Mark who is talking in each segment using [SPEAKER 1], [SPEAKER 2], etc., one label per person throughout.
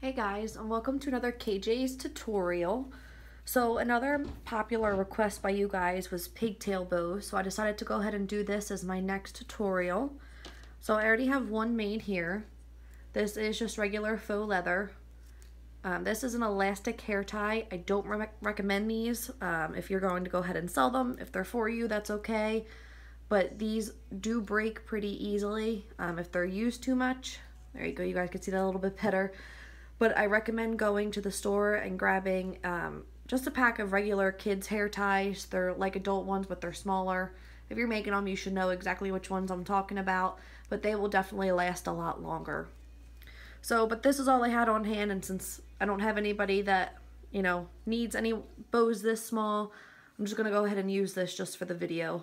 [SPEAKER 1] Hey guys, and welcome to another KJ's tutorial. So another popular request by you guys was pigtail bows, so I decided to go ahead and do this as my next tutorial. So I already have one made here. This is just regular faux leather. This is an elastic hair tie. I don't recommend these if you're going to go ahead and sell them. If they're for you, that's okay. But these do break pretty easily if they're used too much. There you go, you guys can see that a little bit better. But I recommend going to the store and grabbing just a pack of regular kids hair ties. They're like adult ones, but they're smaller. If you're making them, you should know exactly which ones I'm talking about, but they will definitely last a lot longer. So, but this is all I had on hand, and since I don't have anybody that, needs any bows this small, I'm just going to go ahead and use this just for the video.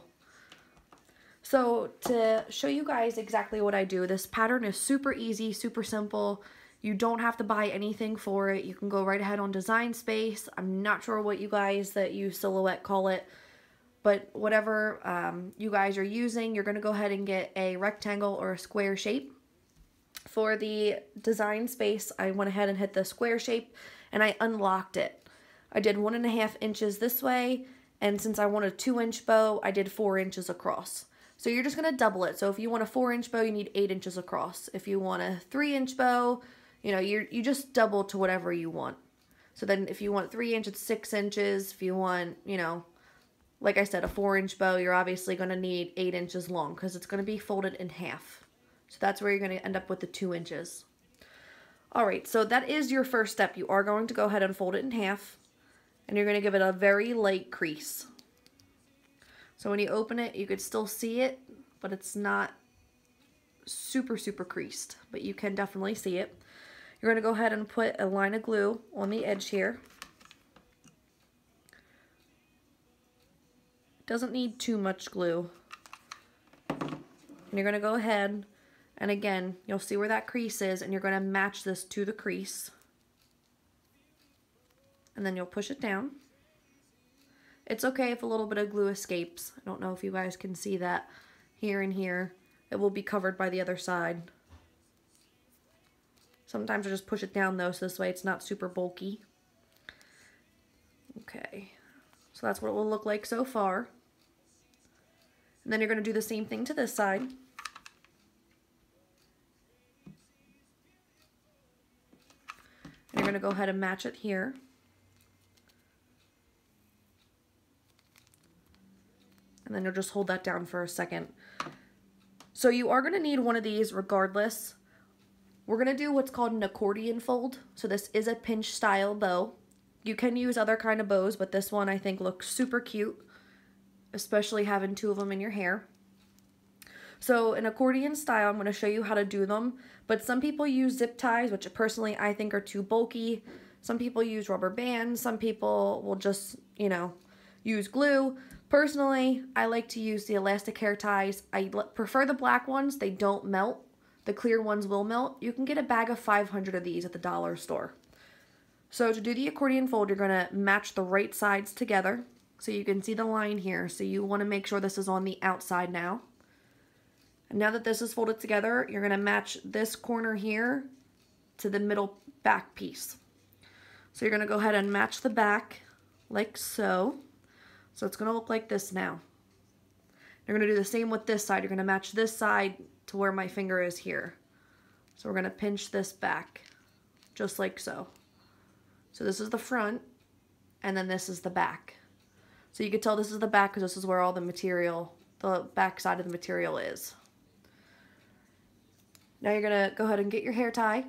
[SPEAKER 1] So, to show you guys exactly what I do, this pattern is super easy, super simple. You don't have to buy anything for it. You can go right ahead on Design Space. I'm not sure what you guys that use Silhouette call it, but whatever you guys are using, you're going to go ahead and get a rectangle or a square shape. For the Design Space, I went ahead and hit the square shape and I unlocked it. I did 1.5 inches this way, and since I want a 2-inch bow, I did 4 inches across. So you're just going to double it. So if you want a 4-inch bow, you need 8 inches across. If you want a 3-inch bow, you just double to whatever you want. So then if you want 3 inches, 6 inches. If you want, like I said, a 4-inch bow, you're obviously going to need 8 inches long because it's going to be folded in half. So that's where you're going to end up with the 2 inches. Alright, so that is your first step. You are going to go ahead and fold it in half, and you're going to give it a very light crease. So when you open it, you could still see it, but it's not super creased, but you can definitely see it. You're going to go ahead and put a line of glue on the edge here. Doesn't need too much glue. And you're going to go ahead, and again, you'll see where that crease is, and you're going to match this to the crease. And then you'll push it down. It's okay if a little bit of glue escapes. I don't know if you guys can see that here and here. It will be covered by the other side. Sometimes I just push it down though, so this way it's not super bulky. Okay, so that's what it will look like so far. And then you're going to do the same thing to this side. And you're going to go ahead and match it here. And then you'll just hold that down for a second. So you are going to need one of these regardless. We're going to do what's called an accordion fold. So this is a pinch style bow. You can use other kind of bows, but this one I think looks super cute, especially having 2 of them in your hair. So an accordion style, I'm going to show you how to do them, but some people use zip ties, which personally I think are too bulky. Some people use rubber bands. Some people will just, use glue. Personally, I like to use the elastic hair ties. I prefer the black ones. They don't melt. The clear ones will melt. You can get a bag of 500 of these at the dollar store. So to do the accordion fold, you're going to match the right sides together. So you can see the line here. So you want to make sure this is on the outside now. And now that this is folded together, you're going to match this corner here to the middle back piece. So you're going to go ahead and match the back like so. So it's going to look like this now. You're going to do the same with this side. You're going to match this side to where my finger is here. So we're going to pinch this back just like so. So this is the front, and then this is the back. So you can tell this is the back because this is where all the material, the back side of the material is. Now you're going to go ahead and get your hair tie,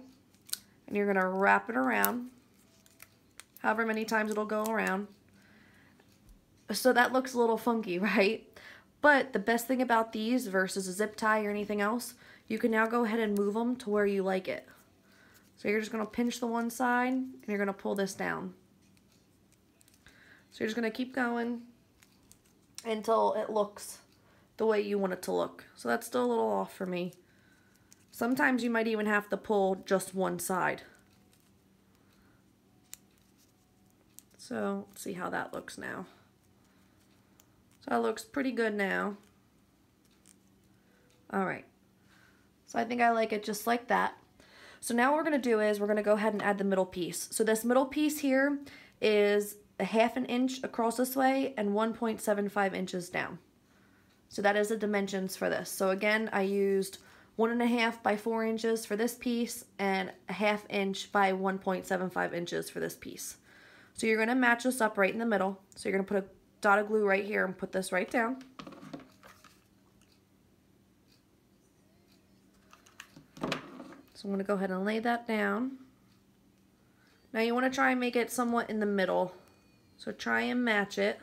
[SPEAKER 1] and you're going to wrap it around however many times it'll go around. So that looks a little funky, right? But the best thing about these versus a zip tie or anything else, you can now go ahead and move them to where you like it. So you're just going to pinch the one side and you're going to pull this down. So you're just going to keep going until it looks the way you want it to look. So that's still a little off for me. Sometimes you might even have to pull just one side. So let's see how that looks now. So that looks pretty good now. Alright. So I think I like it just like that. So now what we're going to do is we're going to go ahead and add the middle piece. So this middle piece here is a 1/2 inch across this way and 1.75 inches down. So that is the dimensions for this. So again, I used 1.5 by 4 inches for this piece and a 1/2 inch by 1.75 inches for this piece. So you're going to match this up right in the middle. So you're going to put a dot of glue right here and put this right down. So I'm going to go ahead and lay that down. Now you want to try and make it somewhat in the middle. So try and match it.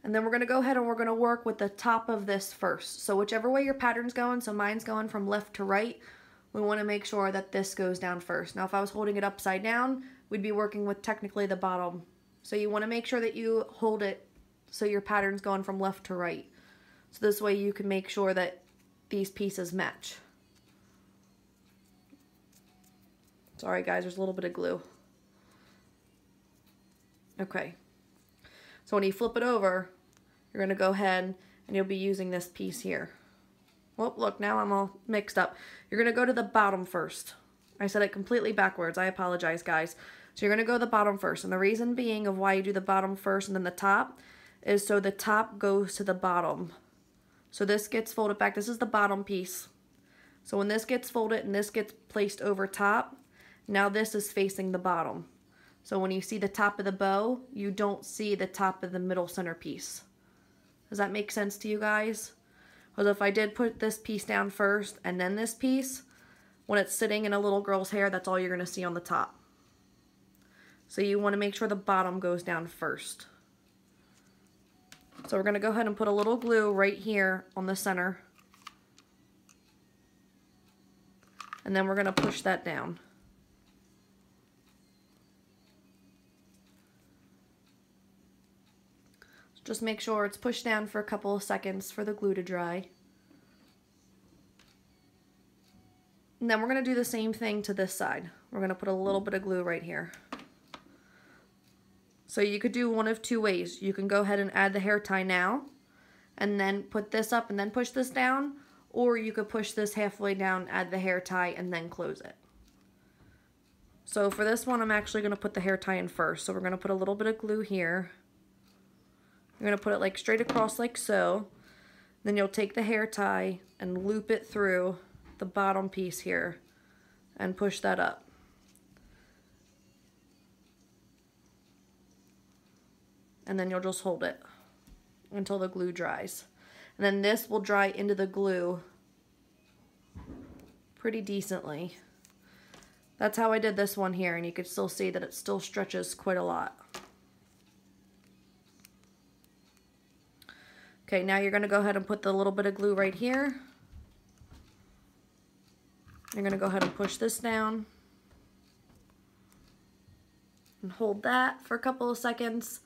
[SPEAKER 1] And then we're going to go ahead and we're going to work with the top of this first. So whichever way your pattern's going, so mine's going from left to right, we want to make sure that this goes down first. Now if I was holding it upside down, we'd be working with technically the bottom. So you want to make sure that you hold it so your pattern's going from left to right. So this way you can make sure that these pieces match. Sorry guys, there's a little bit of glue. Okay. So when you flip it over, you're going to go ahead and you'll be using this piece here. Well, look, now I'm all mixed up. You're going to go to the bottom first. I said it completely backwards. I apologize, guys. So you're going to go to the bottom first. And the reason being of why you do the bottom first and then the top is so the top goes to the bottom. So this gets folded back. This is the bottom piece. So when this gets folded and this gets placed over top, now this is facing the bottom. So when you see the top of the bow, you don't see the top of the middle center piece. Does that make sense to you guys? Because if I did put this piece down first and then this piece, when it's sitting in a little girl's hair, that's all you're going to see on the top. So you want to make sure the bottom goes down first. So we're going to go ahead and put a little glue right here on the center. And then we're going to push that down. Just make sure it's pushed down for a couple of seconds for the glue to dry. And then we're going to do the same thing to this side. We're going to put a little bit of glue right here. So you could do one of two ways. You can go ahead and add the hair tie now and then put this up and then push this down, or you could push this halfway down, add the hair tie, and then close it. So for this one, I'm actually going to put the hair tie in first. So we're going to put a little bit of glue here. You're going to put it like straight across like so. Then you'll take the hair tie and loop it through the bottom piece here and push that up. And then you'll just hold it until the glue dries. And then this will dry into the glue pretty decently. That's how I did this one here, and you can still see that it still stretches quite a lot. Okay, now you're going to go ahead and put the little bit of glue right here. You're going to go ahead and push this down and hold that for a couple of seconds.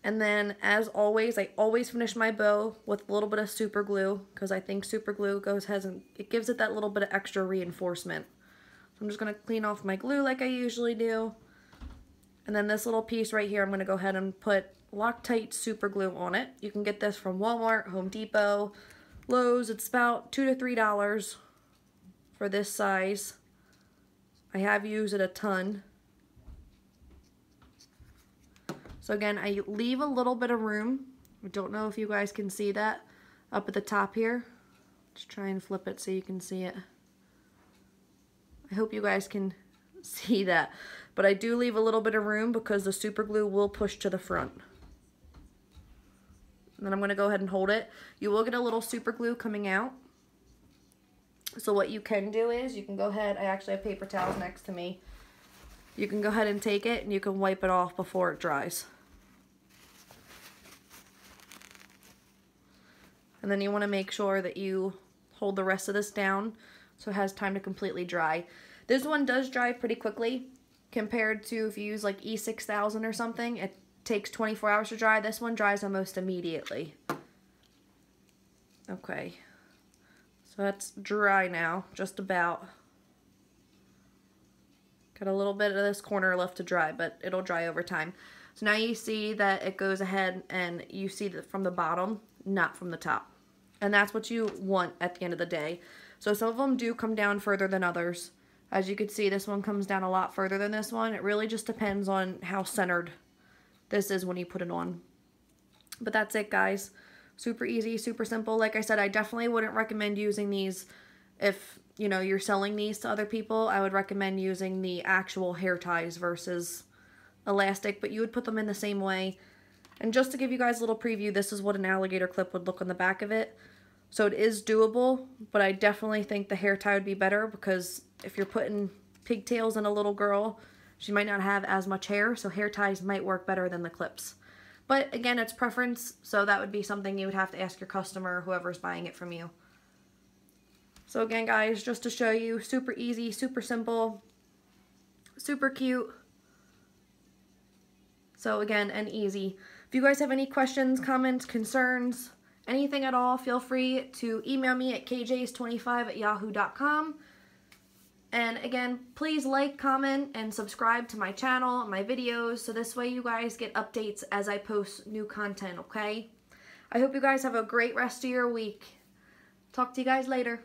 [SPEAKER 1] And then, as always, I always finish my bow with a little bit of super glue because I think super glue it gives it that little bit of extra reinforcement. So I'm just going to clean off my glue like I usually do. And then this little piece right here, I'm going to go ahead and put Loctite super glue on it. You can get this from Walmart, Home Depot, Lowe's. It's about $2 to $3 for this size. I have used it a ton. So again, I leave a little bit of room. I don't know if you guys can see that up at the top here. Let's try and flip it so you can see it. I hope you guys can see that. But I do leave a little bit of room because the super glue will push to the front. And then I'm going to go ahead and hold it. You will get a little super glue coming out. So what you can do is you can go ahead, I actually have paper towels next to me. You can go ahead and take it and you can wipe it off before it dries. And then you want to make sure that you hold the rest of this down so it has time to completely dry. This one does dry pretty quickly compared to if you use like E6000 or something. It takes 24 hours to dry. This one dries almost immediately. Okay. So that's dry now, just about. Got a little bit of this corner left to dry, but it'll dry over time. So now you see that it goes ahead and you see that from the bottom, not from the top. And that's what you want at the end of the day. So some of them do come down further than others. As you can see, this one comes down a lot further than this one. It really just depends on how centered this is when you put it on. But that's it, guys. Super easy, super simple. Like I said, I definitely wouldn't recommend using these if, you know, you're selling these to other people. I would recommend using the actual hair ties versus elastic, but you would put them in the same way. And just to give you guys a little preview, this is what an alligator clip would look on the back of it. So it is doable, but I definitely think the hair tie would be better, because if you're putting pigtails in a little girl, she might not have as much hair, so hair ties might work better than the clips. But again, it's preference, so that would be something you would have to ask your customer, whoever's buying it from you. So again, guys, just to show you, super easy, super simple, super cute. So again, and easy. If you guys have any questions, comments, concerns, anything at all, feel free to email me at kjs25@yahoo.com. And again, please like, comment, and subscribe to my channel and my videos, so this way you guys get updates as I post new content, okay? I hope you guys have a great rest of your week. Talk to you guys later.